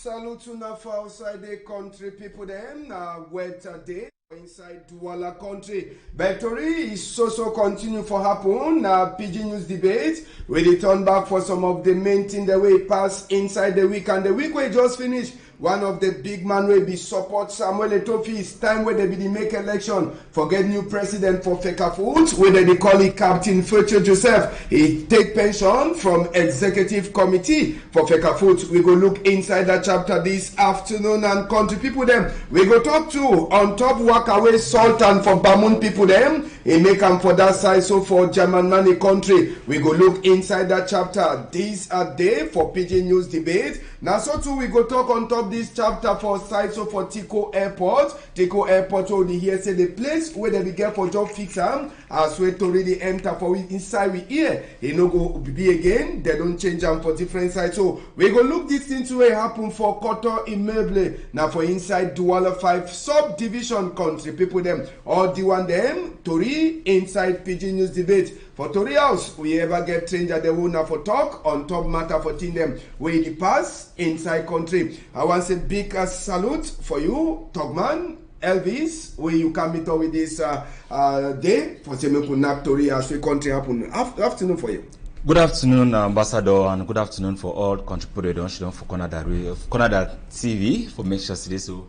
Salute to for outside the country people them. Weather day inside Douala country. Battery is so continue for happen. Pidgin News debate. We return back for some of the main thing the way pass inside the week, and the week we just finished. One of the big man will be support Samuel Etofi. It's time where they be the make election for get new president for Fecafoot, where they call it Captain Future Joseph. He take pension from executive committee for Fecafoot. We go look inside that chapter this afternoon, and country people them. We go talk to on top Workaway Sultan for Bamun people them. He make them for that side, so for German money country. We go look inside that chapter. This a day for Pidgin News debate. Now so too we go talk on top this chapter for side so for Tico Airport. Tico Airport already here say the place where they be get for job fix as we to really enter for we inside we here. He no go be again. They don't change them for different sides. So we go look this thing to what happen for Koto Immeuble. Now for inside Douala 5 subdivision country people them all the one them Tori inside Pidgin News debate. For Tori House, we ever get trained at the owner for talk on top matter for team them where the pass inside country. I want to say big salute for you, Togman, Elvis, where you come meet with this day for Semeku Tori House, where country happen. Afternoon for you. Good afternoon, Ambassador, and good afternoon for all contributors for Canada TV for make sure today. So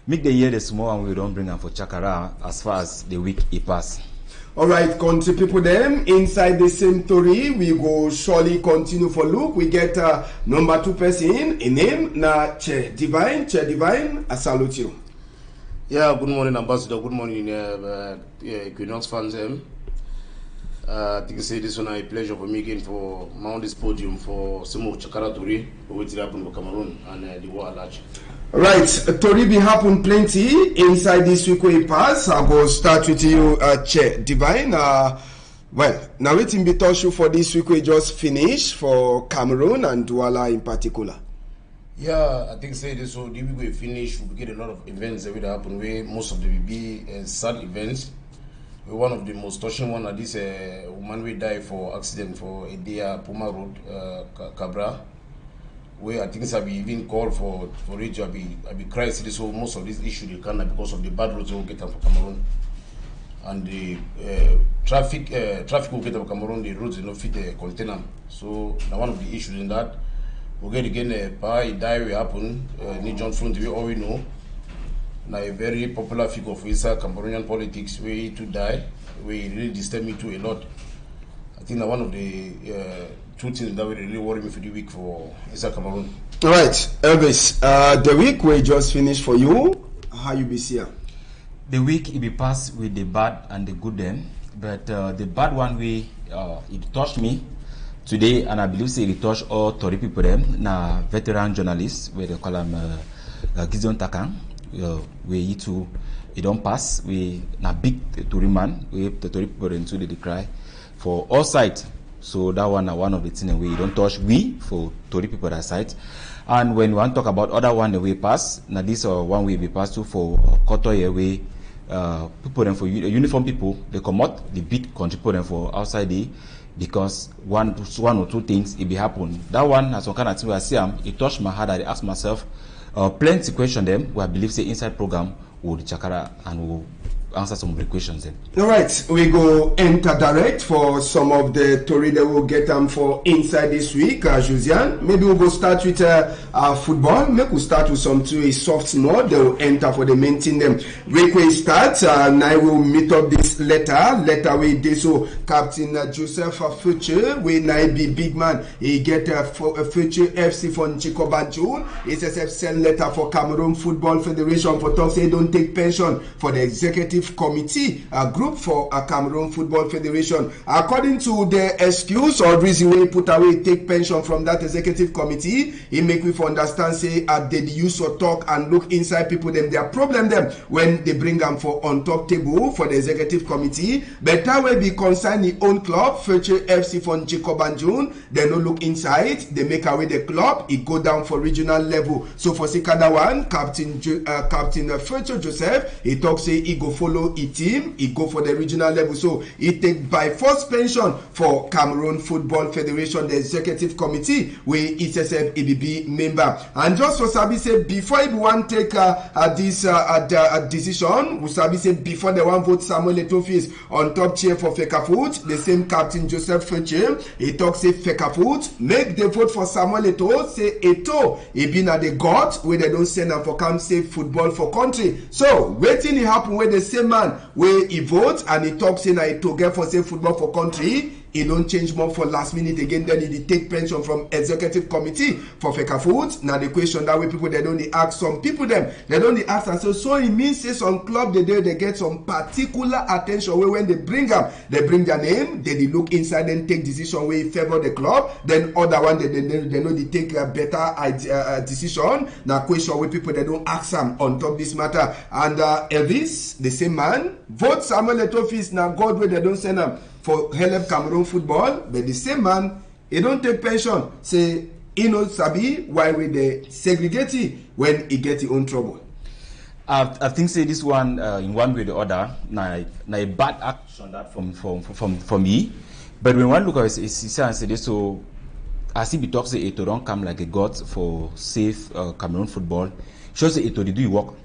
make the year the small and we don't bring them for Chakara as far as the week it pass. Alright, country people them inside the same story, we go surely continue for look. We get number 2 person in name na Che Divine, I salute you. Yeah, good morning, Ambassador. Good morning, Equinoxe fans. I think I say this one a pleasure for me again for mount this podium for Simo Chakara Tori, for what happened for Cameroon and the war large. Right, Tori be happen plenty inside this week we pass. I go start with you, Che Divine. Well, now waiting be touch you for this week we just finished for Cameroon and Douala in particular. Yeah, I think say this so the week we finish we get a lot of events that will happen where most of them will be sad events. One of the most touching one are this woman we die for accident for Edea Puma Road, Cabra. Where I think I be even called for it. I be crying. So most of this issue they can because of the bad roads we get for Cameroon, and the traffic we get for Cameroon. The roads do not fit the container. So now one of the issues in that we get again power die will happen. John Front we all we know. Now a very popular figure for Isa Cameroonian politics where he to die. Where he really disturb me too a lot. I think that one of the two things that will really worry me for the week for Isa Cameroon. All right, Elvis, the week we just finished for you. How you be here? The week it be passed with the bad and the good then, but the bad one it touched me today, and I believe say it touched all Tory people them. Na veteran journalists where they call them Gideon Takan. We too it don't pass. We na big Tory man. We the Tory people into the cry for all sides. So that one are one of the things we don't touch we for Tory people that side. And when we want to talk about other one the way pass, now this one we be passed to for Koto way people them for uniform people they come out the beat contribute them for outside the because one or two things it be happen. That one has some kind of thing where I see it touched my heart. I ask myself plenty question them where I believe say inside program will the Chakara and will answer some of the questions then. All right, we go enter direct for some of the Tory that will get them for inside this week. Josiane, maybe we'll go start with football. Maybe we'll start with some to a soft note. They will enter for the main team them. We start, and I will meet up this letter with this so Captain Joseph Future, we now be big man. He get a Future FC for Nchikoba June. It's a send letter for Cameroon Football Federation for talk say don't take pension for the executive committee group for Cameroon Football Federation. According to the excuse or reason we put away take pension from that executive committee, it make me for understand say they use or talk and look inside people them their problem them when they bring them for on top table for the executive committee. But that way be concerned the own club Future FC for Nchikobanjun. They no look inside. They make away the club. It go down for regional level. So for Sikada one, Captain Future Joseph, he talks say he go follow follow a team, he go for the regional level. So he take by force pension for Cameroon Football Federation, the executive committee, where ESSF ABB member. And just for Sabi say, before everyone take this decision, we Sabi say before the one vote Samuel Eto'o on top chair for Fecafoot, the same captain Joseph Fetche, he talk say Fecafoot, make the vote for Samuel Eto'o, say Eto'o, he been at the God where they don't send him for come save football for country. So waiting it happen where the same man where he vote and he talk say na Eto'o get for save football for country. He don't change more for last minute again. Then he take pension from executive committee for Fecafoot. Now the question that way people they don't ask some people them they don't ask and so it means say some club they get some particular attention where when they bring them they bring their name then they look inside and take decision where favor the club. Then other one they know they take a better decision. Now question where people they don't ask them on top this matter and Elvis the same man vote Samuel Eto'o now God where they don't send them for help Cameroon football, but the same man, he don't take pension. Say, he knows Sabi why we they segregate when he get his own trouble. I think say this one in one way or the other, na a bad action that from me. But when one look at it, and say this so, as he be talks say it don't come like a god for safe Cameroon football. Shows say it to do work.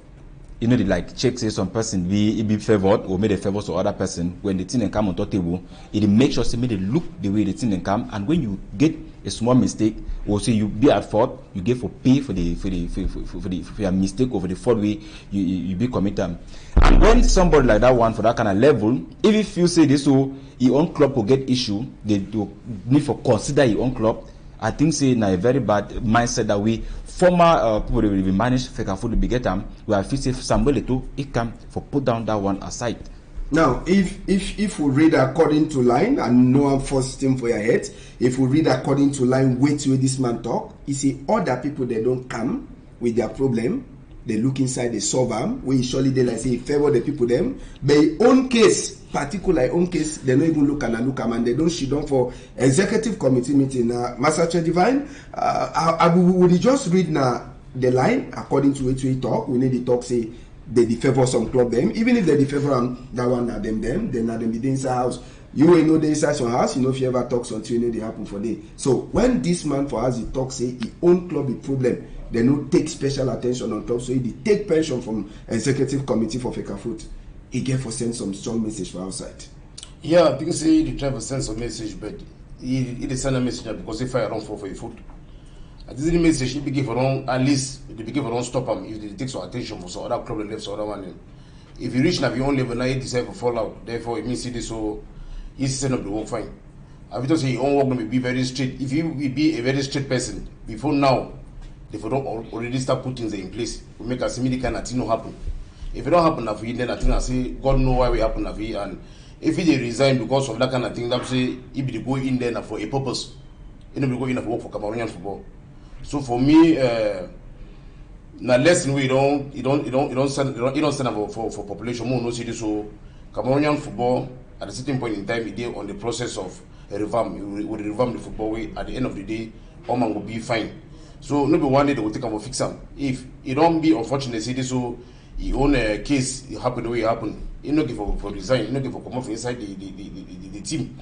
You know, they like check say some person be favored or made a favor to other person when the thing come on top table. It make sure say make it look the way the thing come, and when you get a small mistake or say you be at fault, you get for pay for your mistake over the fault way you be committed. And when somebody like that one for that kind of level, if you say this so your own club will get issue, they do need for consider your own club. I think say na a very bad mindset that we former people that will manage Fecafoot to be get them. We have fixed somebody to it can for put down that one aside. Now, if we read according to line, and no one forced him for your head, if we read according to line, wait till this man talk, he say other people they don't come with their problem, they look inside, they solve them. We surely they like say favor the people them. But own case, particular own case, they don't even look and they don't sit down for executive committee meeting. Master Divine, I will just read now the line according to which we talk. We need to talk say they favor some club them. Even if they favor that one na them, then na them be inside house. You will know the inside some house, you know if you ever talk something, you know they happen for day. So when this man for us he talk say he own club a problem, they no take special attention on top. So he take pension from executive committee for Fecafoot. He get for send some strong message for outside. Yeah, I think say he try to send some message, but he send a message because if I don't fall for your foot. I this the message he begin for don't at least they begin for don't stop him if they take some attention for some other club left some other one. If you reach now your own level now he decide to fall out. Therefore it means see this so he's set up the work fine. I will say your own work will be very straight. If you will be a very straight person before now, if you don't already start putting things in place, we make a similar kind of thing no happen. If it don't happen now for you, then I think I say God know why we happen now for you. And if he resign because of that kind of thing, that say he be go in there for a purpose. He don't be go in for work for Cameroonian football. So for me, now lesson we don't stand for population more no see this so Cameroonian football at a certain point in time it is on the process of a revamp. We will revamp the football way. At the end of the day, all man will be fine. So maybe one day they will take him for fix him. If it don't be unfortunate, see this so he own a case it happened the way it happened. He not give for resign. He not give for come from inside the team.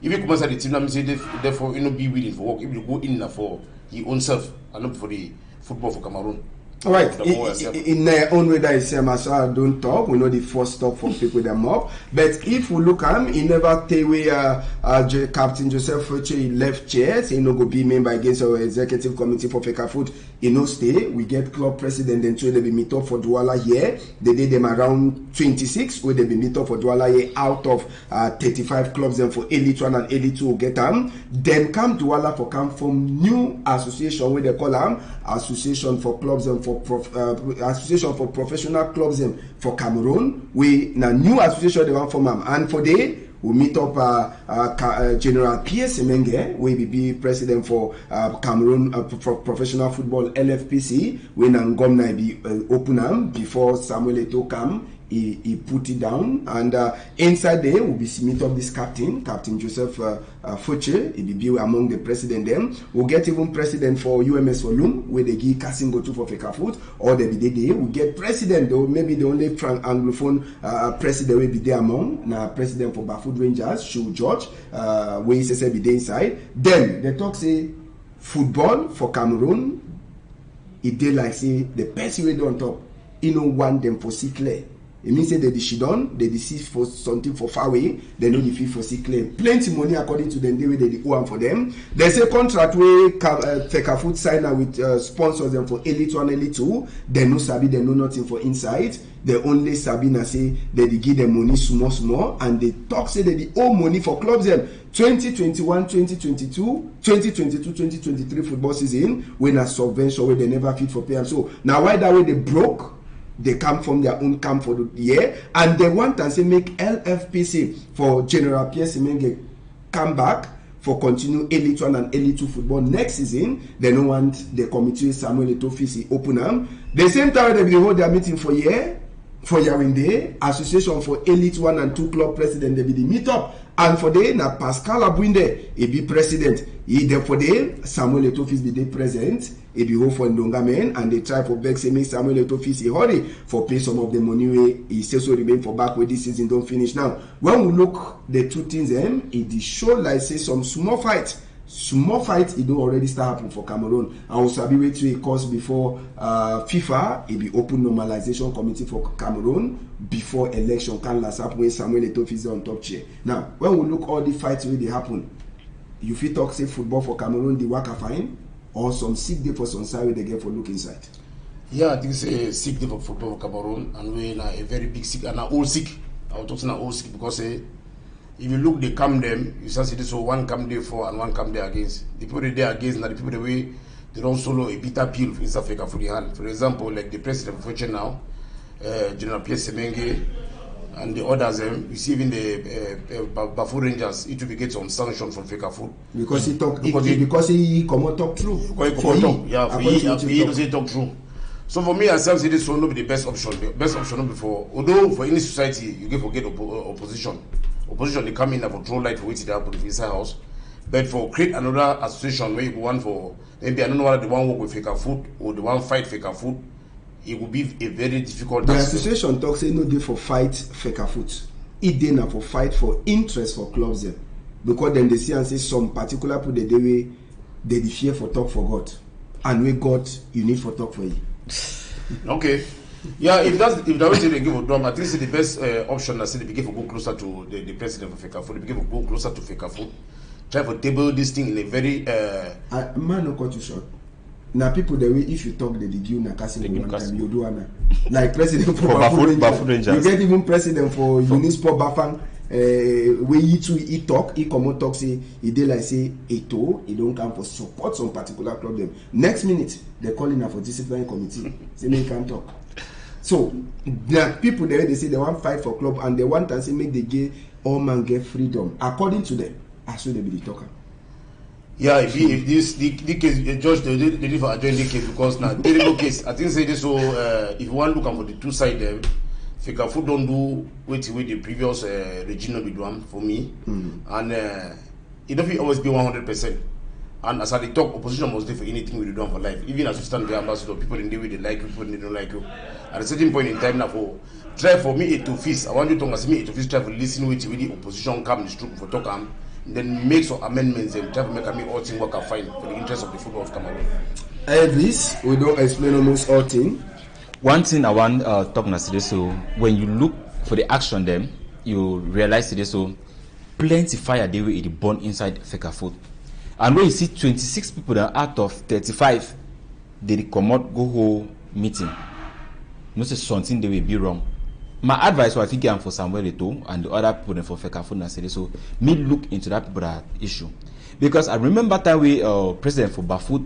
If you come inside the team, let me say therefore he not be willing for work. If you go in for his own self and not for the football for Cameroon. All right, in their own way that is same as I don't talk. We know the first stop for people them up. But if we look at him, he never take away Captain Joseph Fetche left chair. He no go be member against our executive committee for Fecafoot. He no stay. We get club president and so they be meet up for Douala here. They did them around 26 where they be meet up for Douala here out of 35 clubs and for Elite 1 and Elite 2 get them. Then come Douala for come from new association where they call them Association for Clubs and for Association for Professional Clubs for Cameroon. We na new association they want from them, and for day we meet up General Pierre Semenge, we be president for Cameroon for Professional Football LFPC. We na ngomna be open am before Samuel Eto'o come. he put it down, and inside there will be meet up this captain Joseph Fuche. He be among the president. Them we'll get even president for UMS Volume, where they give Kasim go to for Fekafoot, or they be there. We get president, though maybe the only Anglophone president will be there among now president for Bafoot Rangers, Shu George, where he says be there inside. Then they talk say football for Cameroon. It did like say the person we don't talk. You don't want them for see clear. It means that they shidon, they deceive for something for far away, they know the fee for see clear. Plenty money according to them, they will they owe for them. There's a contract where Fekafoot sign with sponsors them for Elite 1, Elite 2. They know Sabi, they know nothing for inside. They only Sabi na say they give them money small, and they talk say they owe money for clubs them. 2021, 2022, 2022, 2023 football season when a subvention where they never fit for pay. So now why that way they broke? They come from their own camp for the year, and they want to say make LFPC for General Pierre Semenge come back for continue Elite 1 and Elite 2 football next season. They don't want the committee Samuel Etofisi open them. The same time they will hold their meeting for year. For Yawinde, Association for Elite 1 and 2 club president, they be the meet up. And for the na Pascal Abwinde, he be president. He there for the Samuel Etofis be the president. He be hold for Ndongamen, and they try for Beck say make Samuel Etofis he hurry for pay some of the money where he says so remain for back where this season don't finish. Now, when we look the two things them, it show like say some small fight. Small fight, it do already start happening for Cameroon. And also be wait to a course before FIFA, it be open normalization committee for Cameroon before election can last up when Samuel Eto'o is on top chair. Now, when we look all the fights where they happen, you feel talk say football for Cameroon the work fine, or some sick day for some side where they get for look inside. Yeah, I think it's a sick day for football for Cameroon, and we're a very big sick and an old sick. I was talking about old sick because if you look, they come them, you see this, so one come there for and one come there against. The people they against, now the people the way they don't solo a bitter pill in South Africa for the hand. For example, like the president of Future now, General Pierre Semenge, and the others, you see even the Bafoot Rangers, it will get some sanction from Fekafoot. Because he talk, because he come out talk true. He doesn't talk true. So for me, I say this will not be the best option. The best option before, although for any society, you can forget opposition. Opposition they come in and for throw light for which they happen inside house. But for create another association where you go one for maybe I don't know whether the one work with Fekafoot or the one fight Fekafoot, it will be a very difficult task. The association talks say no day for fight Fekafoot. It day now for fight for interest for clubs them. Because then they see and say some particular people the way they fear for talk for God. And we God you need for talk for you. Okay. Yeah, if that's way they give a drum, I think it's the best option. I say they begin to go closer to the president of Fekafoot. They begin to go closer to Fekafoot. Try to table this thing in a very. Man, no cut you short. Now people the way if you talk the give na casting one time you do ana. Like president for Bafoot Rangers. You get even president for Unisport Bafang. Where he talk, he come out talk say he dey like say Eto, he don't come for support some particular club them. Next minute they call in for disciplinary committee. Say they can't talk. So there are people there they say they want fight for club and they want to say make the gay all man get freedom according to them. As well they be the talker. Yeah, if this the case judge they did for adjourn the case because now terrible case. I think say this so if you want to look for the two side there, Fekafoot don't do with the previous regime of the for me, and it don't always be 100%. And as I talk, opposition must do for anything we do for life. Even as you stand the ambassador, people in the way they like you, people they don't like you. At a certain point in time now, try for me to face. I want you to ask me to face. Try to listen with the opposition come the truth for talk then make some amendments and try to make me all things work out fine for the interest of the football of Cameroon. Elvis, we don't explain almost all things. One thing I want talk now today, so when you look for the action them, you realize today so plenty fire they will born inside Fekafoot. And when you see 26 people that out of 35, they come out go home meeting. No say something they will be wrong. My advice was I think for Samuel Eto'o and the other people for Fekafoot and say so me look into that particular issue. Because I remember time we president for Bafoot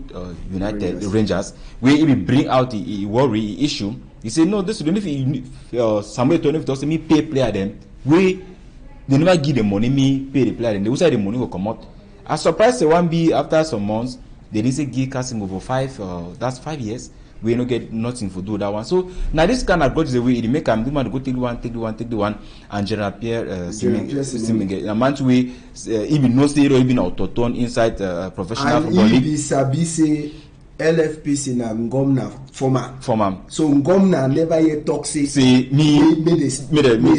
United Rangers, where he bring out the worry issue. He said no, this is if Samuel Eto'o doesn't me pay player them, we they never give the money, me pay the player, and they will say the money will come out. I surprised the one be after some months, they didn't say give Kasim over 5 years. we no get nothing for do that one. So now this kind of grudge the way it make them do man go take the one, and General Pierre Siming. A man to we even no say even autotone inside professional football league. And sabi say LFPC na ngomna former. So ngomna never yet talk say me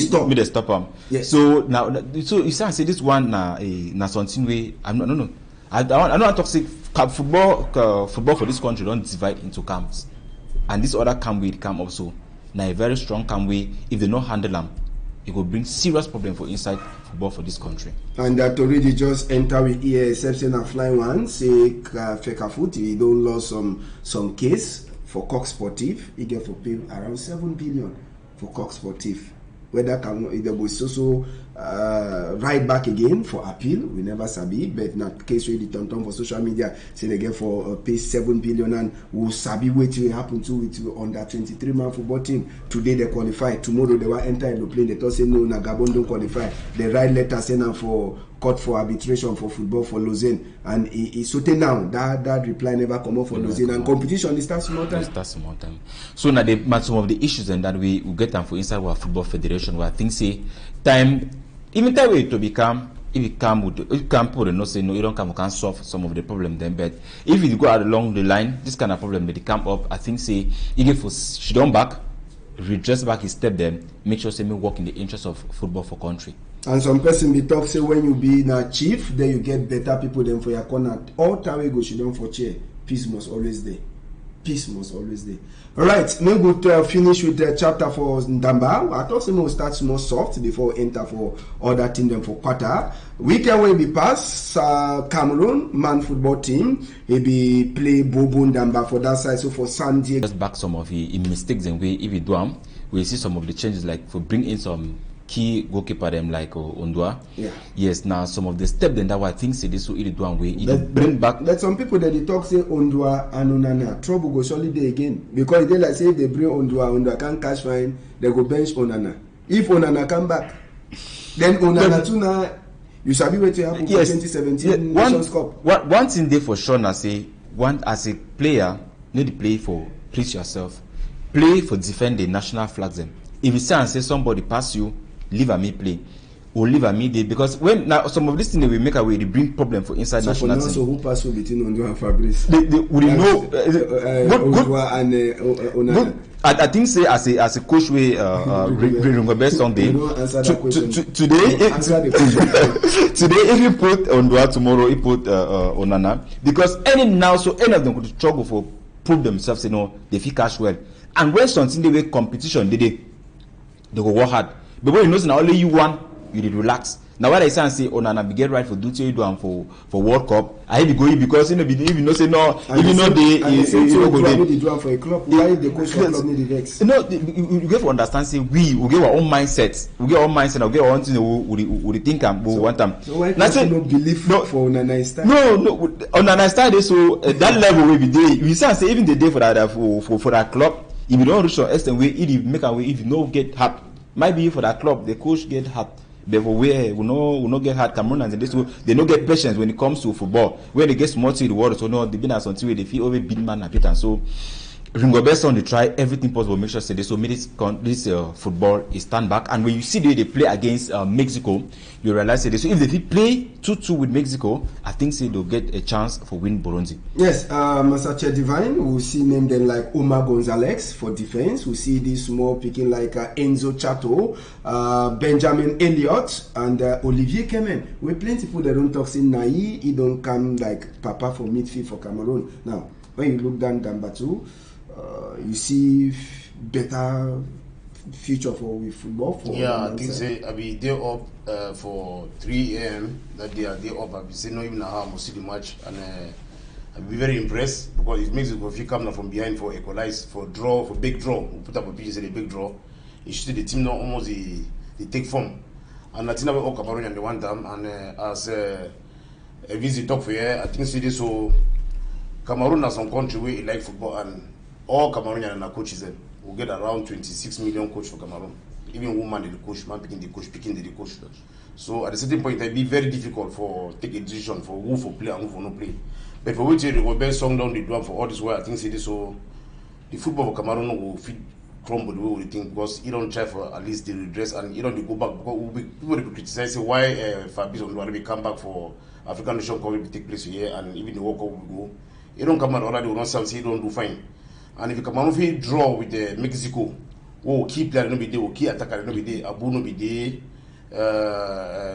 stop him. Yes. So now so you say this one na something way I don't know. I don't want to say football for this country don't divide into camps, and this other camp will come also. Now a very strong camp way, if they not handle them, it will bring serious problem for inside football for this country. And that already just enter with here exception and fly one say Feka Foot he don't lose some case for Cox Sportif. He get for pay around 7 billion for Cox Sportif. Whether there was also right back again for appeal, we never sabi, but not case really turn for social media say they get for pay 7 billion, and we'll sabi what will happen to it on that 23-man football team. Today they qualify, tomorrow they will enter in the plane, they thought say no, na Gabon don't qualify. They write letter saying for court for arbitration for football for Lausanne, and it's so now that reply never come up for Lausanne, and competition is start small time. So now some of the issues and that we get them for inside our football federation where things say time way to become if you come put no say no you don't come, we can solve some of the problem then, but if you go out along the line this kind of problem they come up, I think say you get for she don't back redress back his step them, make sure say me work in the interest of football for country. And some person be talk say when you be na chief, then you get better people than for your corner. All time we go, she don't for chair. Peace must always there. All right, now go finish with the chapter for Ndamba. I thought we start small soft before we enter for other team them for quarter. Weekend will be pass Cameroon man football team. He be play Bobo Ndamba for that side. So for San Diego, just back some of the mistakes and we if we do them, we see some of the changes like for bring in some key goalkeeper them like Ondua. Yeah. Yes, now some of the steps then that I think say this will do one way. Bring back. Let some people that they talk say Ondua and Onana trouble go surely day again because they like say if they bring Ondua can't catch fine, they go bench Onana. If Onana come back, then Onana too now you shall be waiting happen for 2017 Nations Cup. One thing there for sure now say one as a player need to play for please yourself, play for defend the national flags them. If you say and say somebody pass you, leave a me play or leave a me day, because when now some of these things they will make away they bring problem for inside so national team. So who pass you between Ondo and Fabrice? They would know and Onana. I think say as a coach way remember best Sunday today if you put Ondua tomorrow you put Onana, because any of them could struggle for prove themselves, you know, they feel cash well, and when something they way competition they go work hard. But when you know now only you won, you did relax. Now what I say and say Onana be get right for duty you do and for World Cup. I be going because you know if you know say no, if you know you go they do for a club. Why the coach for club need the vex? No, you get to understand say we get our own mindset. We get our own mindset. We get our own thing. We think and we want them. So why can't you believe for Onana style? No, Onana style so that level will be there. You say even the day for that club. If you don't reach your extent way, if you make a way, if you no get hurt, might be for that club the coach get hurt. Therefore, we no get hard Cameroon and they no get patience when it comes to football. When they get small to the world, so no, they been as until they feel over big man and so Ringo Besson they try everything possible make sure say they so make this football is stand back. And when you see the way they play against Mexico, you realize that so if they play 2-2 with Mexico, I think say they'll get a chance for win Burundi. Yes, Masache Divine, we see name them like Omar Gonzalez for defense. We see this small picking like Enzo Chato, Benjamin Elliott, and Olivier Kemen. We plenty people that don't talk say Nai, he don't come like Papa for midfield for Cameroon. Now, when you look down Gambatu, you see better future for with football. I think say I be day up for 3 a.m. that day up. I be say no even how I must see the match, and I be very impressed because it makes it if you come now from behind for equalize for big draw. We put up a Pidgin say the big draw. You see the team now almost they take form, and I think about Cameroon and the one time and as a visit talk for here, I think see this so Cameroon as some country where like football and all Cameroonian and coaches will get around 26 million coach for Cameroon. Even woman the coach, man picking the coach. So at a certain point it be very difficult for take a decision for who for play and who for no play. But for which the best song down the drum for all this way, I think see this so the football of Cameroon will fit crumble the way we think, because he don't try for at least the redress, and he don't go back, because people will criticize why Fabrice will come back for African Nation Cup will take place here, and even the World Cup will go. He don't come out already, will not say he don't do fine. And if Cameroon draw with Mexico, will keep player no be there, will keep attacker no be there, Abu no be there,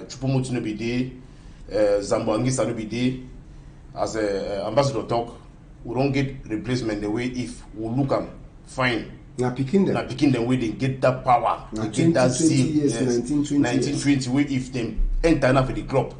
Chupumutu no be there, Zambo Angisa no be there. As ambassador talk, we don't get replacement the way if we look am fine. Now picking them way they get that power, they get that zeal. 1920 way if them enter enough for the club,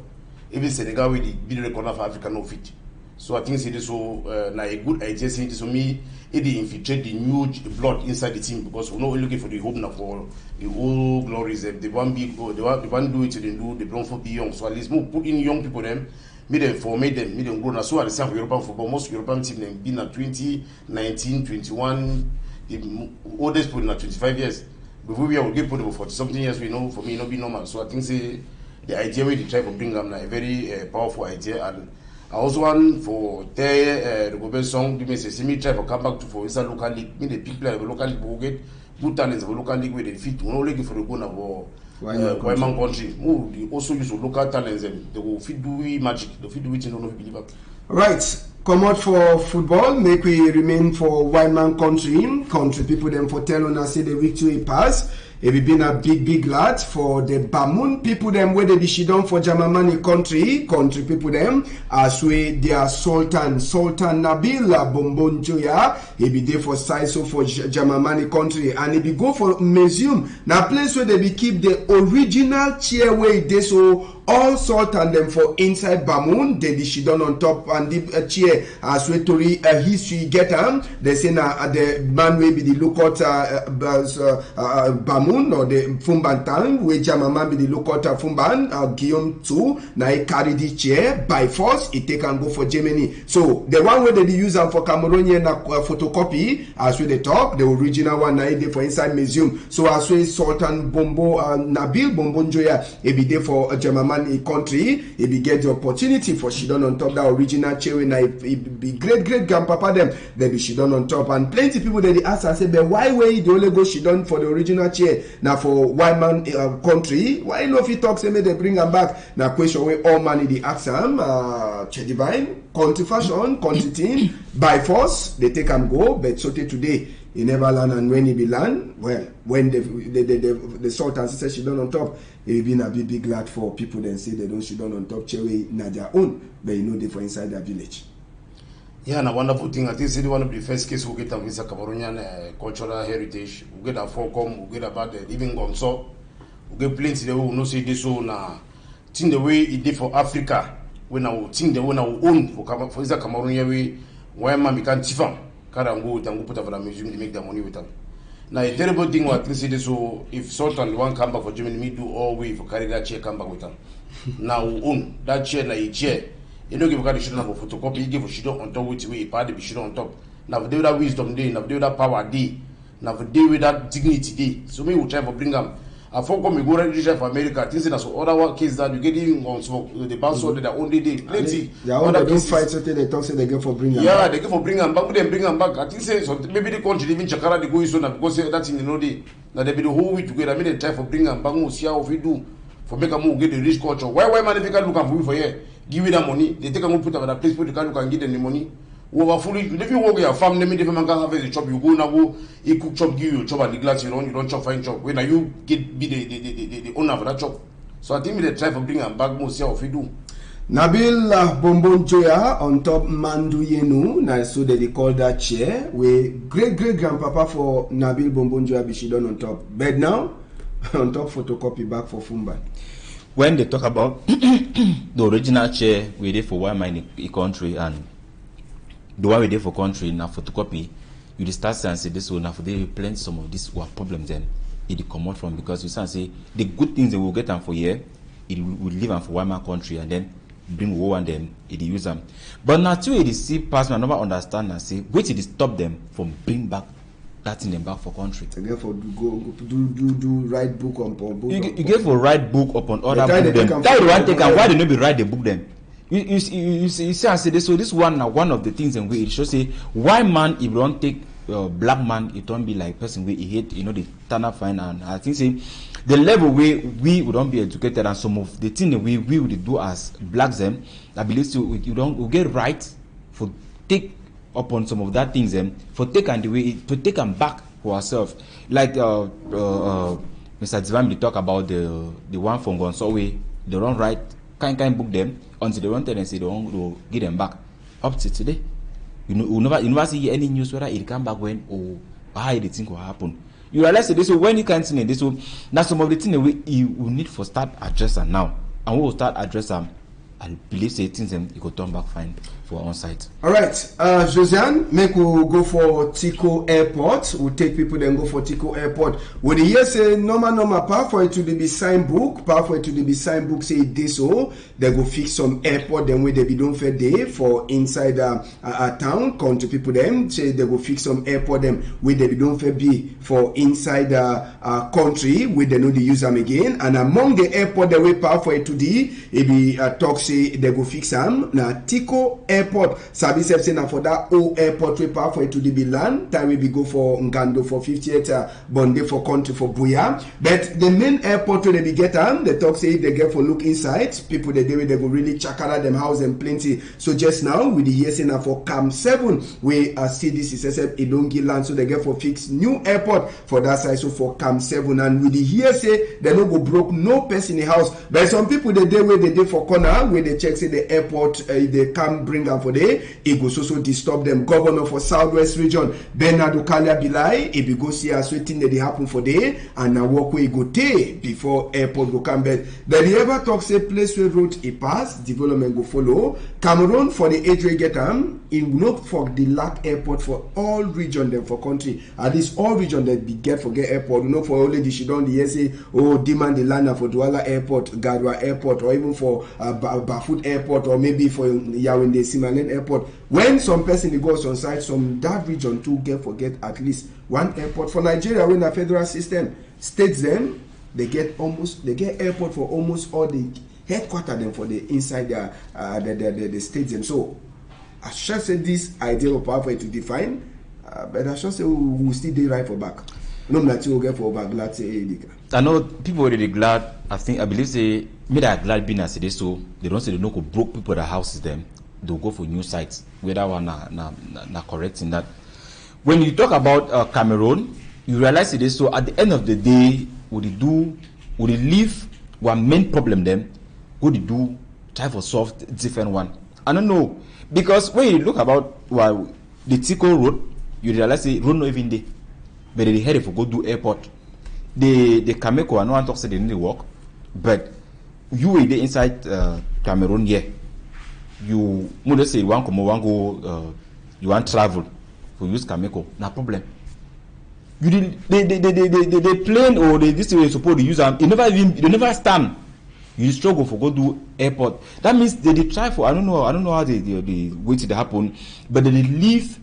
even Senegal way they be the corner for Africa no fit. So I think say this so na a good idea saying this for me. It infiltrate the new blood inside the team, because we're not looking for the hope now for the old glories. They want big, they want do it, they do. They don't for be young. So at least more put in young people them. Made them formate them, made them grow. Now, so at the same for European football, most European teams have been at 20, 19, 21, the oldest put in 25 years. Before we will get put over 40 something years, we know for me not be normal. So I think say the idea we try to bring them now a very powerful idea, and I also want for the Gobert song. Give me say me try to come back to for inside local league. Me the people of the local league will get good talents of the local league where they fit. We not looking for the goal now. Wyman country. They also use local talents, and they will fit do magic. They fit do it, you don't know if you believe it. Right. Come out for football. Make we remain for Wyman country. Country people them for tell on us say the victory pass. It will been a big lad for the Bamun people them where they be shidon for Jamamani country people them as we their Sultan Nabil Bombonjoya. He be there for Saiso for Jamamani country, and he be go for museum. Now place where they be keep the original chair where they so all Sultan them for inside Bamun. They be shidon on top and the chair as we tori history get them. They say na the man will be the lookout Bamun or the Fumban town where Jamama be the local Fumban Guillaume too. Now he carry the chair by force. He take and go for Germany. So the one where they use them for Cameroonian photocopy as we they talk, the original one now they for inside museum. So as we Sultan Bombo Nabil Bombonjoya he be there for Jamama country. He be get the opportunity for shidon on top that original chair when I be great grandpapa them they be shidon on top, and plenty people that they ask and say but why way they only go shidon for the original chair. Now for Wyman country, why no if he talk say me they bring them back? Now question where all money they ask them Che Divine, country fashion, country team, by force, they take them go, but so today he never learn, and when he be learn, well, when the Sultan says she done on top, it will be a big lad for people then say they don't she done on top cherry na their own, but you know they for inside their village. Yeah, and a wonderful thing. I think it's one of the first cases we get on this Cameroonian cultural heritage. We get a forecom, we get about even Gonzo. We get plenty the way we know say this so now. Think the way it did for Africa. When I think the way I own for this Cameroonian way, why man we can't tifam. Can't go with and go put up for the museum to make their money with them. Now a terrible thing what we say this so if Sultan one come back for Germany, me do all way for carry that chair come back with them. Now we own that chair na a chair. You don't give a shit for photocopy, you give a shit on top with way, part of the shit on top. Now, for that wisdom day, now for that power day, now for day with that dignity day. So, me will try to bring them. I forgot me go register for America. Things that's other case that you get in on the password that only day. Plenty. Yeah, other don't fight something they talk say they get for bring them. Yeah, they get for bring them back. Then bring them back. I think say so maybe the country even Chakara they go so now because that's in the no day. Now they be the whole week together. I mean they try for bring them back. We'll see how we do for make a move get the rich culture. Why man if you can look for me for here? Give you that money, they take a move put over that place where you can give them the money. Over fully, if you work with your family, maybe man can have a job, you go now, go, he cook chop, give you a chop at the glass, you don't chop fine chop. When you get be the owner of that chop. So I think they try to bring them back more, see how we do. Nabil Bombonjoya on top Mandu Yenu, now so they call that chair, where great grandpapa for Nabil Bombonjoya be she done on top. But now, on top photocopy back for Fumban. When they talk about the original chair we did for Wyman in country and the one we did for country now photocopy, you start saying say this one now for they plenty some of these were problems then it come out from because you say the good things they will get them for here, it will leave them for Wyman country and then bring war and then it use them. But now too it is see pass I never understand and say wait it stop them from bring back that in them back for country. Again for do write book on book. You get for write book upon other book them. That is one thing and why they not be write the book them. You see I say this so this one now one of the things in which it shows say why man if you don't take black man, it don't be like person we hate, the turn up fine. And I think say the level we would not be educated, and some of the things we would do as blacks them, I believe so we get right for take upon some of that things for take and the way to take them back for ourselves. Like Mr. Divan talk about the one from Gonsowe, they don't write kind book them until they don't tell them say they don't get them back. Up to today, you never see any news whether it come back when or how the thing will happen. You realize this, so when you can't see this, so now some of the things we will need for start addressing now, and we will start addressing. I believe say things you could turn back fine for on site. All right, Josiane, make we go for Tico Airport. We'll take people then go for Tico Airport. When the year say normal power for it to be signed book, power for it to be signed book say this so they go fix some airport then where they be don't fair day for inside a town. Country people them say they go fix some airport them where they be don't fair be for inside country where they know they use them again. And among the airport the way power for it to be it be talk say they go fix them now Tico Airport. Sabi say na for that old airport we power for it to be land. Time we be go for Ngando for 58 Bonde for country for Buya. But the main airport where they be get them, they talk say if they get for look inside, people they do they go really chakara them house and plenty. So just now with the year say na for Cam 7 we see this is Idongi land, so they get for fix new airport for that side. So for Cam 7 and with the year say they no go broke no person in the house. But some people they day where they day for corner where they check say the airport they come bring them for day, it goes also disturb them. Governor for Southwest region, Bernardo Kalia Bilai, it be go see us waiting that they happen for day, and now walkway go take before airport go come back. Then the ever talk say place where road it pass, development go follow. Cameroon for the age we get in look for the lack airport for all region them for country. At least all region that be get airport. For only the Shidon the say demand the land for Douala Airport, Gadwa Airport, or even for Bafut Airport, or maybe for Yaoundé Simalen Airport. When some person goes on site, some that region to forget at least one airport. For Nigeria, when a federal system states them, they get airport for almost all the headquarters them for the inside the states them. So I should say this ideal of power for it to define, but I should say we will still be right for back. No matter you get for back, glad say I know people already glad. I believe say me that glad being as it is, so they don't say they no go broke people that houses them. They'll go for new sites. Whether one na correct in that. When you talk about Cameroon, you realize it is so. At the end of the day, would it leave one main problem them? Would it do try for solve different one? I don't know, because when you look about the Tico road, you realize the road not even there, but they headed for go do airport. The Kameko, I know one talk say they need to work, but you were there inside Cameroon, yeah. You would say one come one go you want travel for use Kameko, no problem. You didn't they plane or this way supposed to use them, they never stand. You struggle for go do airport. That means they try for I don't know how they wait to happen, but they leave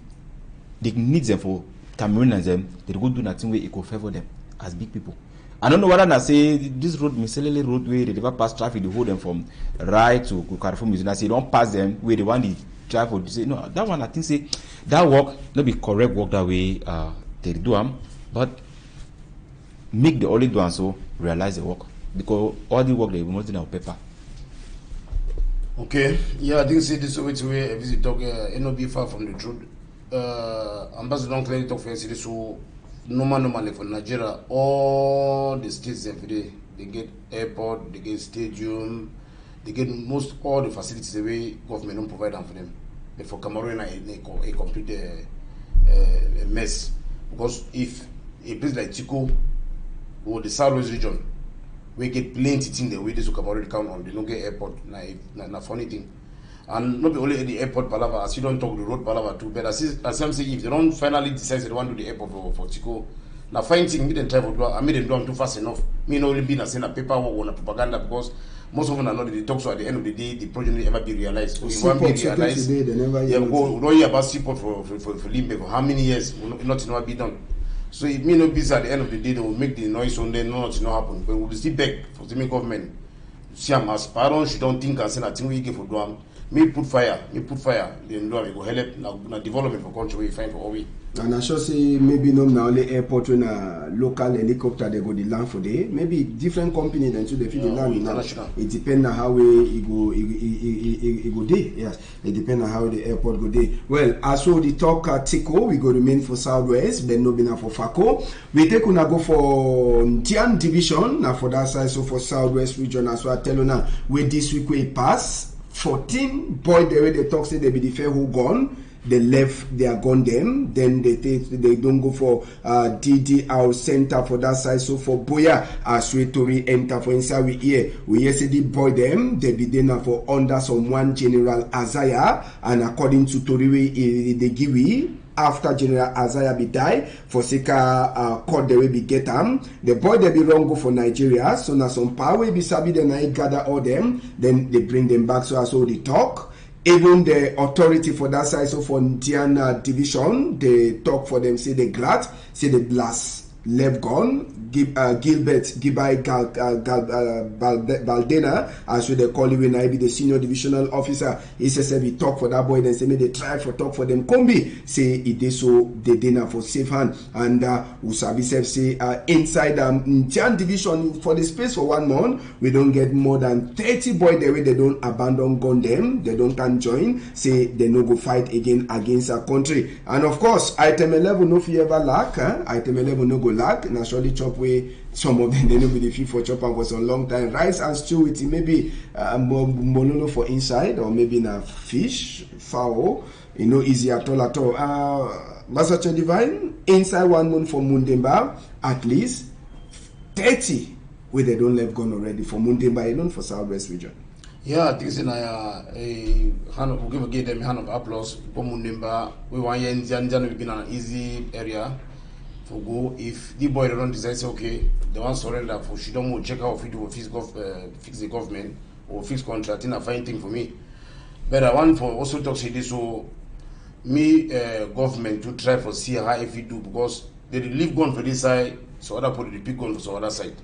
the needs them for Cameroonians them, they go do nothing where it could favor them as big people. I don't know whether I say this road, Miselele roadway, they never pass traffic, they hold them from right to Carrefour Museum. I say don't pass them where they want the traffic. Say no, that one I think say that work not be correct work that way they do them, but make the only do and so realize the work. Because all the work they will not in our paper. Okay, yeah, I think say this way to where visit talk it not be far from the truth. Ambassador don't clearly talk for this so normally for Nigeria, all the states every they get airport, they get stadium, they get most all the facilities the way government don't provide them for them. But for Cameroon, a complete a mess. Because if a place like Tico or the Southwest region, we get plenty things the way they Cameroon count on, they don't get airport. Na funny thing. And not only the airport palava, as you don't talk the road palava too, but as I'm saying, if they don't finally decide they want to do the airport for Tico, now fine thing, me then try for do, I made them do too fast enough. Me not only being a send a paperwork or a propaganda because most of them are not they talk, so at the end of the day, the project will never be realized. So it won't be realized. Yeah, we don't hear about seaport for Limbe for how many years, nothing will be done. So if me not busy at the end of the day, they will make the noise on there, nothing will happen. But we will still beg for the government. See, as parents, she don't think and say nothing we give for them. Me put fire. Then do we go help now development for country we find for all we. And I should say maybe not now only airport when a local helicopter they go the land for day. Maybe different company then so they feed the land now. It depends on how it go day. Yes, it depends on how the airport go day. Well, as so the talk Tico, we go remain for Southwest, then no be now for Fako. We take una go for Tian division now for that side. So for Southwest region as well. Tell you now where this week we pass 14 boy the way they talk say they be the fair who gone. They left their gun them, then they don't go for DDR center for that side. So for Boya, as we Tori enter for inside we hear say the boy them, they be there now for under someone General Azaya, and according to Tori they give we after General Azaya be die for Seka court the way be get the boy they be wrong go for Nigeria, so now some power be sabi then I gather all them, then they bring them back. So as all the talk. Even the authority for that side, so for Indiana division, they talk for them, say they glad, say the last left gone, Gilbert Gibai Baldena, as they call it when I be the senior divisional officer. He says we talk for that boy, then say me they try for talk for them Kombi, say it is so they dinner for safe hand, and Usabi say inside Indiana division for the space for 1 month, we don't get more than 30 boy the way they don't abandon gun them, they don't can join, say they no go fight again against our country. And of course, item 11 no fear ever lack, item 11 no go lack, naturally chop way some of them they know be the fee for chop and for some long time. Rice and stew with maybe mololo for inside, or maybe na fish, fowl, you know, easy at all. Master Divine, inside 1 month for Mundemba, at least 30 where they don't left gone already for Mundemba alone for Southwest region. Yeah, I think we give them a hand of applause for Mundemba. We want Jan we been an easy area for go. If the boy don't decide say okay, they want surrender for she don't want check out if do fix the government or fix contract in a fine thing for me. But I want for also talk say this so me government to try for see how if you do because they leave gun for this side, so other put the big gun for some other side.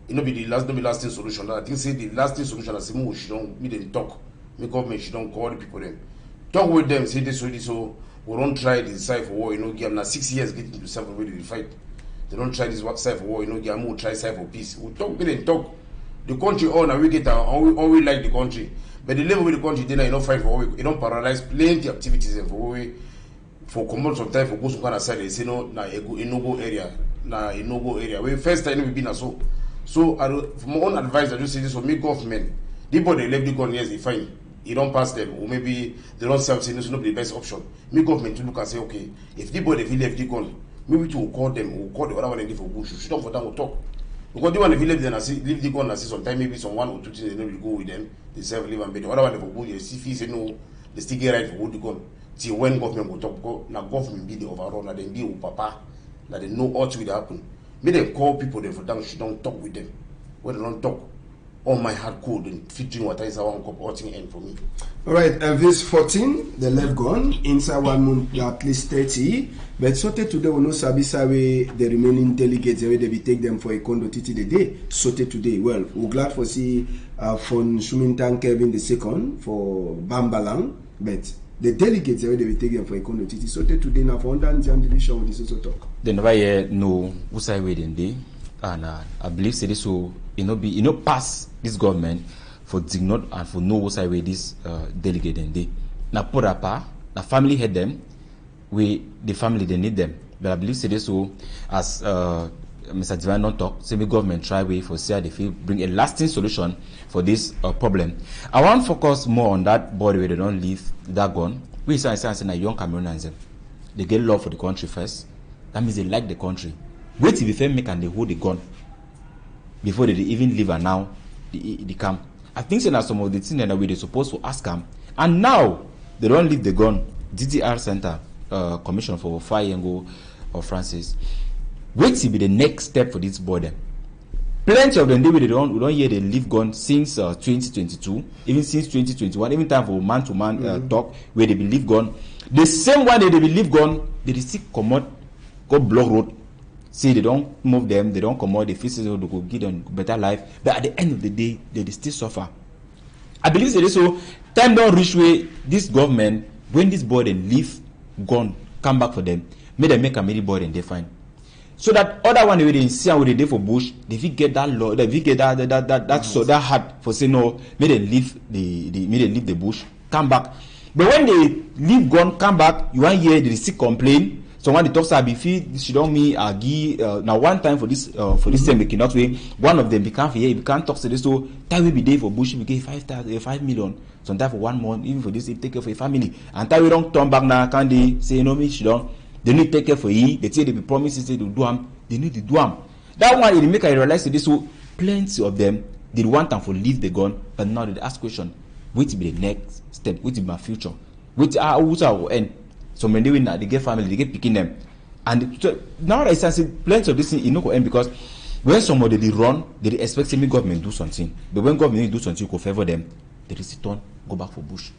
It not be the lasting solution. I think say the lasting solution is say she don't me them talk. Me government she don't call the people them. Talk with them, say this so we don't try this side for war, you know, give them now 6 years getting to self already fight. They don't try this side for war, you know, give them try side for peace. We talk, we didn't talk. The country all now we get all we like the country. But the level with the country then you don't fight for war, you don't paralyze plenty activities for war for common some time for go some kind of side they say no na no-go area. Where first time we been so. So from my own advice I just say this for me government, the people they left the gun yes they fine. You don't pass them, or maybe they don't self say this is not the best option. Me government to look and say, okay, if the boy they left the gun, maybe to call them or call the other one they give for bush. She don't for them will talk. Because the one if you leave them and see leave the gun and see sometimes maybe some 1 or 2 things they don't go with them, they self leave and beat the other one they for bush, they see fee say no, they still get right for hold the gun. Till when government will talk, because now government be the overall, now they be with papa, that they know what will happen. May they call people them for them, she don't talk with them. When they don't talk. All my heart cold and featuring what is our comporting end for me. Alright, verse 14, the left gone, inside 1 month at least 30. But sote today we know Sabisawe the remaining delegates where they be take them for a condo titi the day. Sote today. Well, we're glad for see from Shumintan Kevin the second for Bambalang, but the delegates where they be take them for a condo titi. Sote today now for under Jam division with this also talk. Then why no Usai waiting day. And I believe say this will pass this government for dignot and for no what's way this delegate and they now put up the family had them the family they need them. But I believe say this will as Mr. Divine don't talk, say the government try way for say they feel bring a lasting solution for this problem. I want to focus more on that body where they don't leave that gun. We say a young Cameroonians they get love for the country first. That means they like the country. Wait till the make and they hold the gun before they even leave and now the camp. I think so now some of the things that we they supposed to ask them. And now they don't leave the gun. DDR Center Commission for Fire and Go of Francis. Wait till be the next step for this border. Plenty of them we don't hear they leave gun since 2022, even since 2021, even time for man to man talk where they believe gun. The same one that they believe gun, they still come out, go block road. See, they don't move them, they don't come out, they feel they go give them better life. But at the end of the day, they still suffer. I believe that so time don't reach way this government when this boy then leave gone come back for them make them make a many boy then they find so that other one they see how they dey for bush they fit get that law they fit get that so that hard for say no make them leave the bush come back but when they leave gone come back you want hear they still complain. Someone the talks about if she don't me now one time for this same Equinoxe way one of them become here you can't talk to this so time will be there for bush we get 5 million sometimes for 1 month even for this if take care for a family and time we don't turn back now can they say no me she don't they need to take care for you they say they be promises they do them they need to do them that one it make I realize this so plenty of them they want them for leave the gun but now they ask question what will be the next step what will be my future what will end. So when they get family, they get picking them, and so now I say plenty of this thing not going end because when somebody they run, they expect the government do something, but when government do something go favor them, they return go back for bush.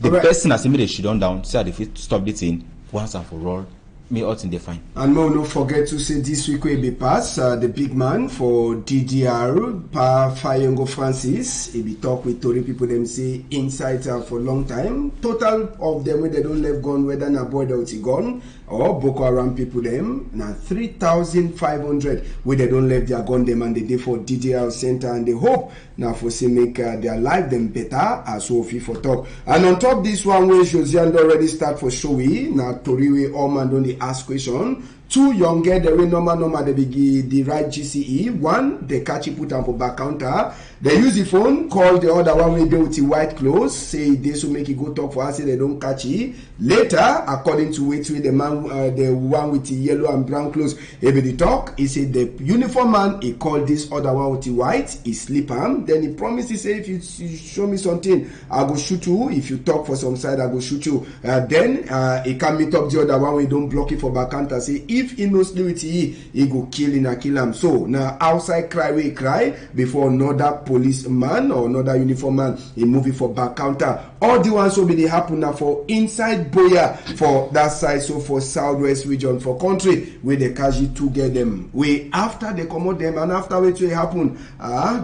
The person has made a shit down, say they stop this thing once and for all. Me out in the fine. And no, don't forget to say this week will be pass the big man for DDR, Pa Fayengo Francis. He be talk with Tory people them say inside for long time. Total of them where they don't left gun whether na boy out gun or Boko Haram people them now 3,500 where they don't left their gun them and they dey for DDR center and they hope now for say make their life them better as Sophie for talk. And on top this one where Josiane already start for showy now Tory way all man don't ask question. Two younger the way normal they be the right GCE. One they catch it put on for back counter. They use the phone, call the other one with the white clothes, say they should make it go talk for us, say they don't catch it. Later, according to which the man the one with the yellow and brown clothes, he be the talk, he said the uniform man he called this other one with the white, he slip him, then he promised he say if you show me something, I go shoot you. If you talk for some side, I go shoot you. Then he can meet up the other one, we don't block it for back counter, say if he knows he go kill him. So now outside cry we cry before another policeman or another uniform man he move it for back counter. All the ones will be the happen now for inside Boya for that side, so for southwest region for country where they catch it to get them. We after they come out them and after what will happen,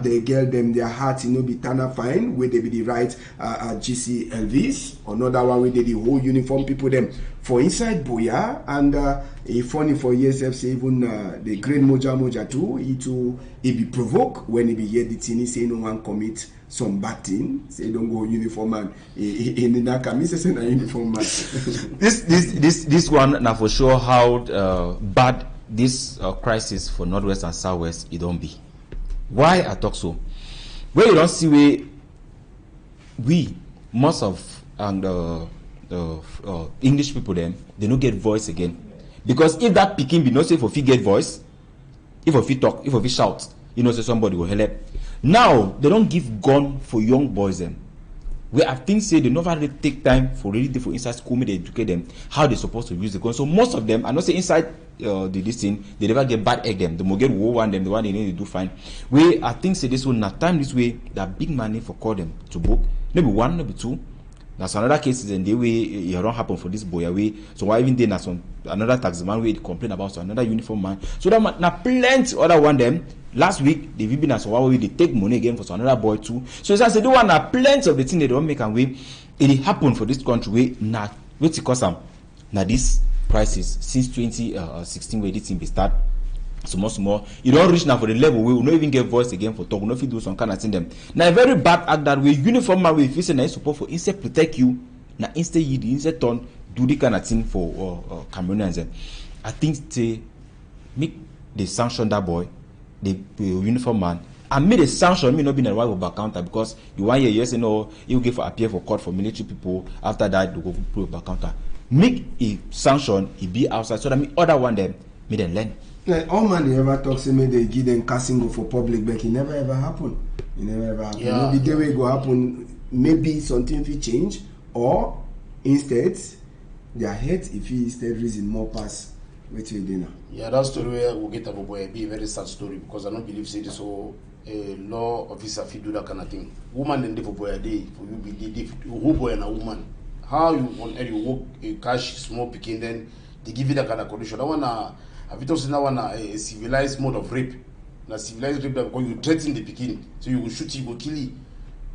they get them their heart you know be tana fine where they be the right GC Elvis. Another one where they the whole uniform people them for inside Boya and funny for ESF say even the great Moja too, he be provoke when he be hear the thing, he say no one commit some bad thing, say don't go uniform man. In the Naka, say na uniform man. This one now for sure how bad this crisis for Northwest and Southwest it don't be. Why I talk so? Where you don't see where we most of and English people them they don't get voice again. Because if that picking be not say for get voice, if for talk, if for shout, you know say somebody will help. Now they don't give gun for young boys them. Where I think say they never really take time for really for inside school, they educate them how they supposed to use the gun. So most of them, I not say inside this thing, they never get bad egg them. They will get war one them, the one they need to do fine. Where I think say this one na time this way that big money for call them to book. Maybe one, maybe two. That's another cases and the way it don't happen for this boy away. So why even then some another taxi man we complain about so another uniform man. So that now plenty other one them last week they been as one way they take money again for some another boy too. So as I say the one now plenty of the thing they don't make away. It happen for this country way now what's it cause them now this crisis since 2016 where this thing be start. So much more you don't reach now for the level we will not even get voice again for talk, we not do some kind of thing them. Now a very bad act that way uniform man if you say nice support for instead protect you now instead you the instead turn do the kind of thing for Cameroonians. I think they make the sanction that boy, the uniform man, and make the sanction me not be in the right back counter because you want your yes and no you give for appear for court for military people after that they go put back counter. Make a sanction it be outside so that me other one them me then learn. Like all man they ever talk say me they give them casting go for public but it never ever happen. It never ever happen. Yeah. Maybe the way it go happen, maybe something will change or instead their head if he instead reason more pass with you dinner. Yeah, that story where we'll get about boy be a very sad story because I don't believe say this so a law officer if do that kind of thing. Woman and for boy a day for you be the who boy and a woman. How you want you work a cash small picking then they give you that kind of condition. That one have you talked now one a civilized mode of rape. Now civilized rape because you threaten the picking, so you will shoot you, go kill you.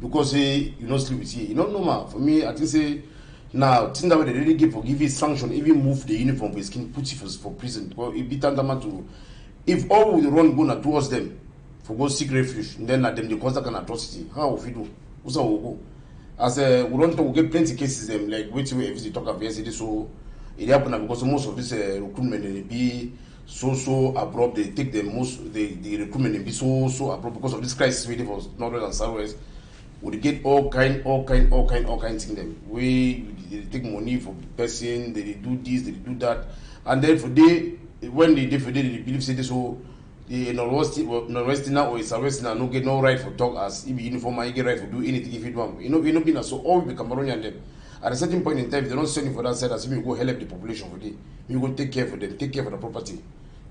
because say you not sleep with you. You know normal. For me, I think say now things that they really give you sanction, even move the uniform for skin, put you for prison. Because it be tantamount to if all we run go towards them for go seek refuge, then at them they cause that kind of atrocity. How will we do? What's our go? As we don't talk, we get plenty cases them like wait till we talk about yesterday. So it happened because most of this recruitment they be so abrupt. They take the recruitment they be so abrupt because of this crisis waiting for Northwest and Southwest. We get all kind things them. They take money for person, they do this, they do that, and then for when they believe say this so the Northwest now or Southwest now no get no right for talk as if uniform and you get right for do anything if you want. You know being so all we be Cameroonian them. At a certain point in time, if they don't send you for that side, as if you go help the population for them, you go take care for them, take care for the property,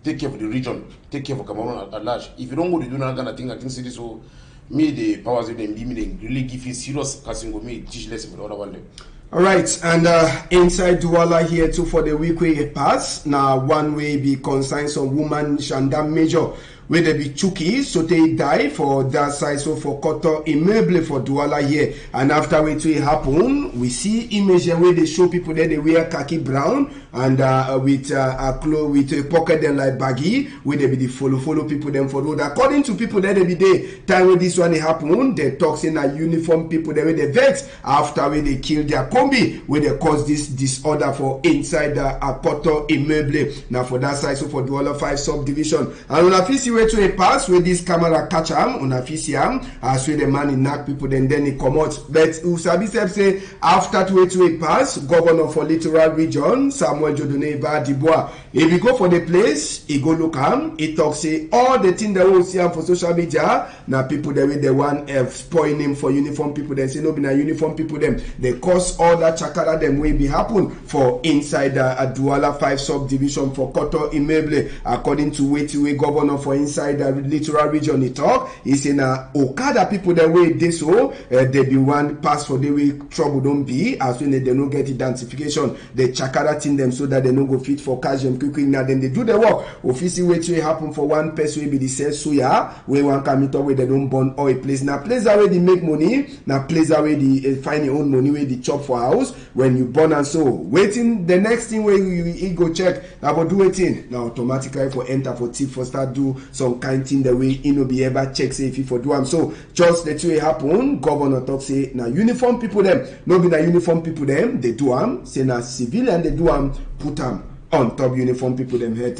take care for the region, take care for Cameroon at large. If you don't go to do that kind of thing, I think say this so me the powers of them limiting really give you serious casting go me teach lesson for the other one. All right, and inside Douala here too for the week we pass. Now one way be consigned some woman Shanda Major where they be chuki, so they die for that side. So for Koto immeuble for Douala here, and after it will happen, we see image where they show people that they wear khaki brown and with a clothes with a pocket them like baggy, where they be the follow people them for road. According to people that they be there, time when this one happen, they talk in a uniform people they way they vex after when they kill their combi, where they cause this disorder for inside the Koto immeuble. Now for that side, so for Douala 5 subdivision, and on a fisi way to a pass where this camera catch him on a fisi as where the man in knock people then he come out. But Usabi say after to a pass, governor for littoral region, Samuel Jodone Dibois. If you go for the place, he go look he talk say all the things that we see for social media, now people that way the one spoiling him for uniform people, then say no be na uniform people them. They cause all that chakara them will be happen for inside the Douala 5 subdivision for Koto Immeuble. According to Wetiwe governor for inside the littoral region, he talk, he say na Okada people that way this so they be one pass for the way trouble don't be as when they don't get identification, they chakara thing them so that they don't go fit for cash them quick now then they do the work. Officially wait happen for one person will be the sell suya where one come into where they don't burn oil place. Now place that way they make money, now place that way they find your own money where they chop for house when you burn and so waiting the next thing where you go check about do waiting now automatically for enter for tip for start do some kind thing the way you know be ever check say if you for do them. So just let you happen, governor talk say now uniform people them, no be na uniform people them, they do them, say na civilian they do them, put them on top uniform people them head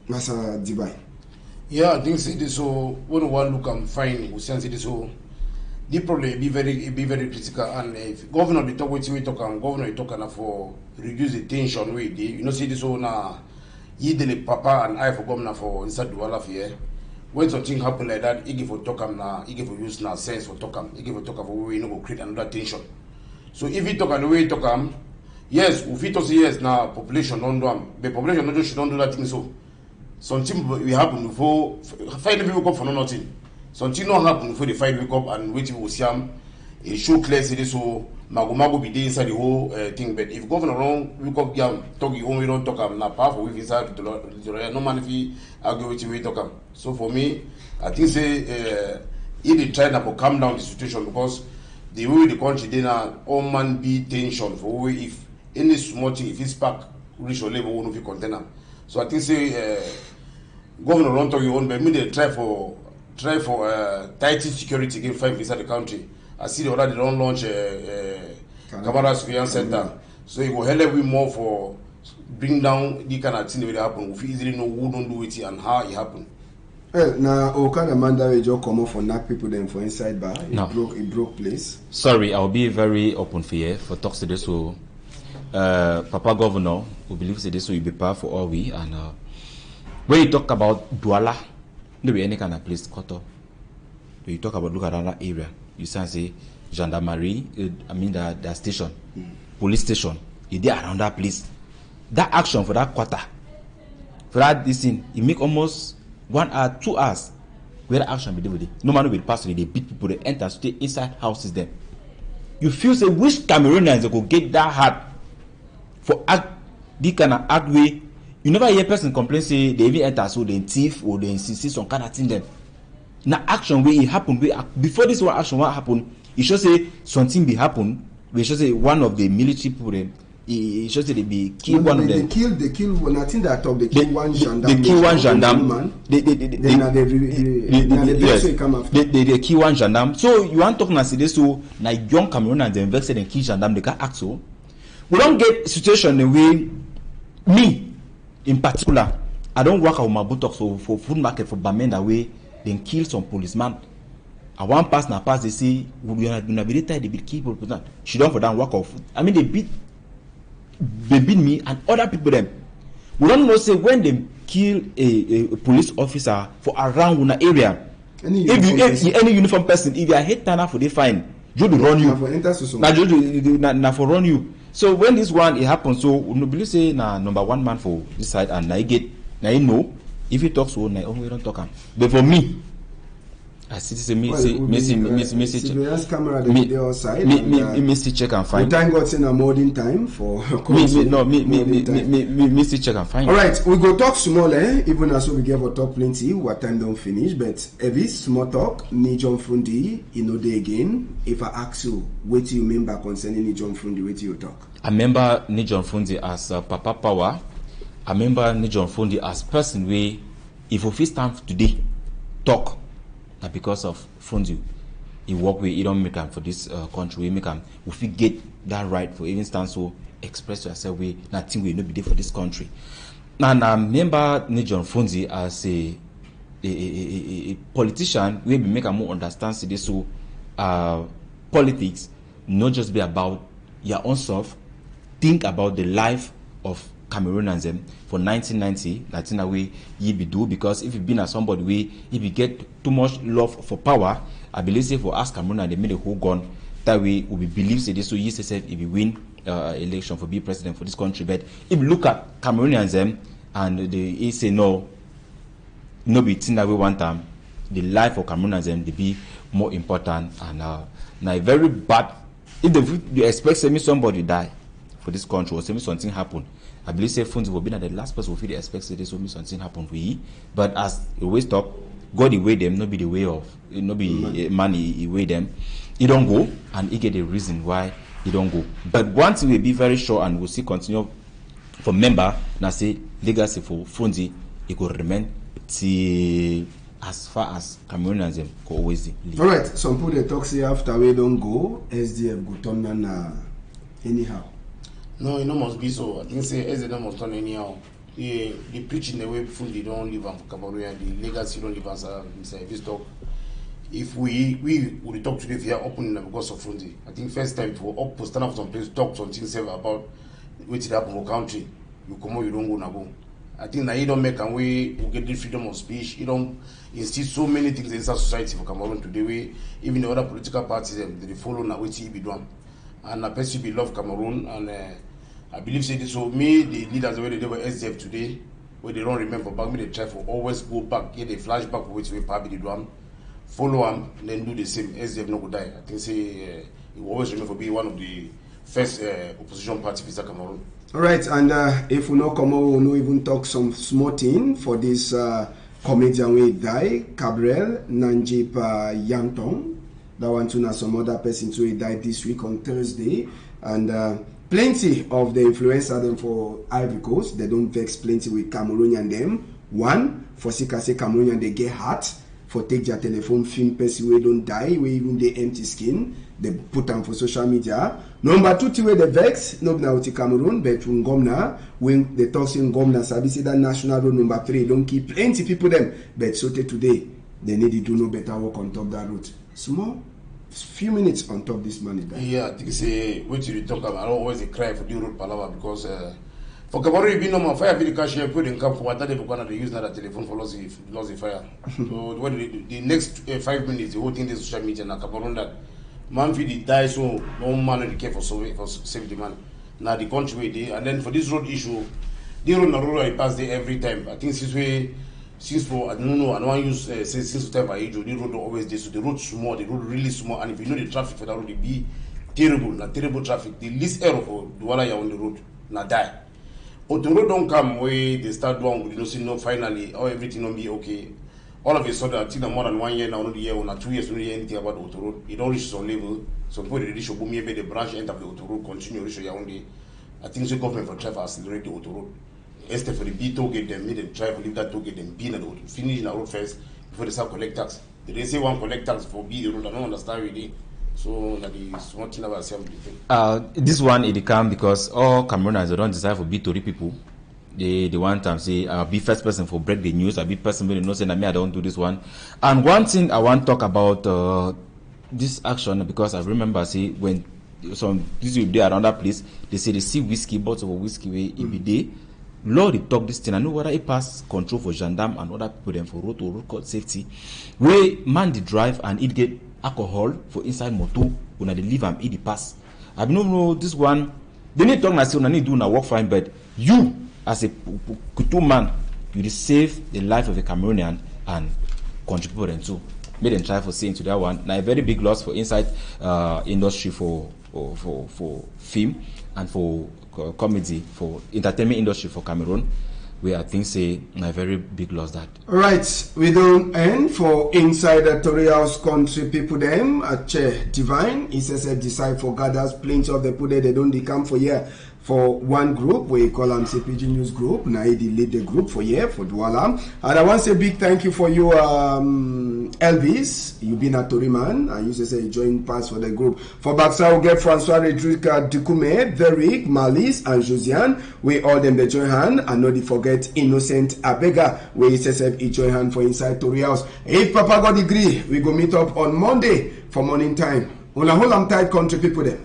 Masa Dubai. Yeah, I think say this so when one look I'm fine, we say this so the problem be very critical, and if governor be talk with you talk and governor you talk for reduce the tension way they you know see this so na he the papa and I for governor for inside Douala here. When something happen like that, he give for talk na he give for use na sense for talk he give for talk for we no go create another tension. So if he talk and the way he talk yes, if he talk say yes now population don't do the population not just don't do that thing so. Something will happen before 5 people come for nothing. Something not happen before the 5 people come and wait will see a show clear city so mago be there inside the whole thing. But if governor wrong we come down talk you only don't talk na powerful with inside no man if he argue with you talk. So for me, I think say if they try to calm down the situation because the way the country then all man be tension for if any small thing if it's spark reach your level won't be container. So I think say governor don't talk your own, but me they try for tighten security again 5 inside the country. I see the other they don't launch camera surveillance center, so it will help we more for bring down the kind of thing that will happen. We easily know who don't do it and how it happen. Well, now aucun Amanda will just come up for knock people then for inside bar. It broke place. Sorry, I'll be very open for you for talks to this so Papa Governor who believes this will be power for all we and when you talk about Douala, no be any kind of place Koto. When you talk about look at another area, you say gendarmerie, I mean the station, police station, you there around that place. That action for that quarter, for that this thing, it make almost 1 hour, 2 hours. Where the action be done with it. No man will pass they beat people, they enter, stay inside houses them. You feel say which Cameroonians go get that hard for act this kind of act way. You never hear person complain say they even enter so they thief or they insist on kind of thing them. Now action where it happened, before this one action what happened, it should say something be happen. We should say one of the military people them. It should say they be kill one of them. They kill one. I think that talk. They kill one gendarme. They kill one gendarme. They kill one gendarme. So you want talking as this so now young Cameroonians they invested in kill gendarme. They can act so. We don't get situation the way me in particular. I don't work out my buttocks for food market for Bamenda way. Then kill some policeman. I want pass na pass. They say we are gonna be they be kill policeman. She don't for that work of food. I mean they beat me and other people them. We don't know say when they kill a police officer for around una area. Any uniform person, if you are head turner for they fine, you to run you. Na for run you. So when this one it happens, so we believe say na number one man for this side and na you know if you talk so na we don't talk am. But for me, I see say me check and find. Thank God in a modern time for me check and find. All right, we go talk small even as we give a talk plenty. What time don't finish, but every small talk. Ni John Fundi, you know day again. If I ask you, what do you remember concerning Ni John Fundi? What do you talk? I remember Ni John Fundi as Papa Power. I remember Ni John Fundi as person way. If we stand today, talk. Because of Fundi, he work with you don't make them for this country. We make them if we get that right for even stand so express yourself way nothing will not be there for this country. Now I remember John Fundi as a politician we be make a more understand this so politics not just be about your own self, think about the life of Cameroonians for 1990, that's in a way you be do because if you been as somebody way if you get too much love for power, I believe say for us Cameroonians they made a whole gun that way we believe say this so you say if you win election for be president for this country. But if you look at Cameroonians and they say no be thing that we want them, the life of Cameroonians they be more important and now very bad if you expect somebody die for this country or something happen. I believe say Fundi will be the last person who feel expect this will be something happen for you. But as you always talk, God the way them, not be the way of not be money he way them. He don't go and he get the reason why he don't go. But one thing will be very sure and we'll see continue for member now say legacy for Fundi it could remain till as far as Cameroonians can always live. Alright, some people they talk say after we don't go, SDF go turn on anyhow. No, it must be so. I think say as they must turn anyhow. The preaching the way Fundi don't live on Cameroon, the legacy don't live as this talk. If we would talk today if you are open because of Fundi. I think first time for up stand up some place talk something about what happen in the country. You come out, you don't go now go. I think that you don't make a way we get the freedom of speech. You don't insist so many things in society for Cameroon today. We even the other political parties they follow now what he be done. And I personally love Cameroon and I believe say this so me the leaders where they were SDF today where they don't remember back me they try for always go back get a flashback for which way probably do them follow them then do the same. SDF no go die. I think say you always remember being one of the first opposition party in Cameroon. Alright, and if we not come out, we will even talk some small thing for this comedian we die, Gabriel Nanjip Yangtong. That one too now some other person too he died this week on Thursday. And plenty of the influencer them for Ivory Coast, they don't vex plenty with Cameroonian them. One, for say Cameroonian they get hurt for take their telephone film person we don't die, we even they empty skin. They put them for social media. Number two, where the vex, no now to Cameroon, but from Gomna, when they talk in Gomna, Sabi say that national road number 3, don't keep plenty people them. But so today, they need to do no better work on top that route. Small, few minutes on top this money. Yeah, I think say what you talk about. I don't always cry for the road palava because for Cameroon, you know, fire for the cash here, put in camp for what they use now the telephone for lost the fire. So what the next 5 minutes, the whole thing is social media now Cameroon that. Man feed it die so no man really care for save the man. Now the country way there and then for this road issue, the road I pass there every time. I think since for I don't know, I don't want to use since time by age, the road always there. So the road small, the road really small, and if you know the traffic for that road, it be terrible, terrible traffic. The least error for the one on the road, now die. But the road don't come where they start doing, you know, see no finally, everything will be okay. all of a sudden, I think more than 1 year now, not a year or 2 years, not anything about the autoroad. It don't reach some level. So people reach maybe the branch end of the autoroad continue reach only. I think the government for try to accelerate the autoroad. Instead for the B toll gate, them try to leave that toll gate and B and the finish the road first before they start collect tax. They say one collect tax for B the road. I don't understand really. So that is one thing about self. This one it come because all Camerooners don't decide for B2 people. They want to say I'll be first person for break the news. I'll be person when you know saying that me I don't do this one. And one thing I want to talk about this action because I remember say when some this will be around that place they say they see whiskey bottle of whiskey where it be there. Lord, they talk this thing. I know whether it pass control for gendarme and other people them for road to road safety. Where man the drive and it get alcohol for inside motor when they leave and eat the pass. I don't know this one. They need to talk myself. I need to do na work fine, but you as a Kutu man, you save the life of a Cameroonian and contribute them too. Made them try for saying to that one. Now a very big loss for inside industry for film and for comedy for entertainment industry for Cameroon. We I think say a very big loss that. Right, we don't end for inside the Tori House country people them at Divine. He says decide for gathers plenty of the people they don't come for here. For one group, we call them Pidgin News Group. Now he lead the group for here for Douala. And I want to say big thank you for you, Elvis. You've been a Tory man. I used to say join pass for the group. For Baksa, we get Francois Redrick Dukume, Verick, Malice, and Josiane. We all them the join hand. And not forget Innocent Abega. We SSF join hand for inside Tory House. If Papa God agree, we go meet up on Monday for morning time. On a whole tight country people there.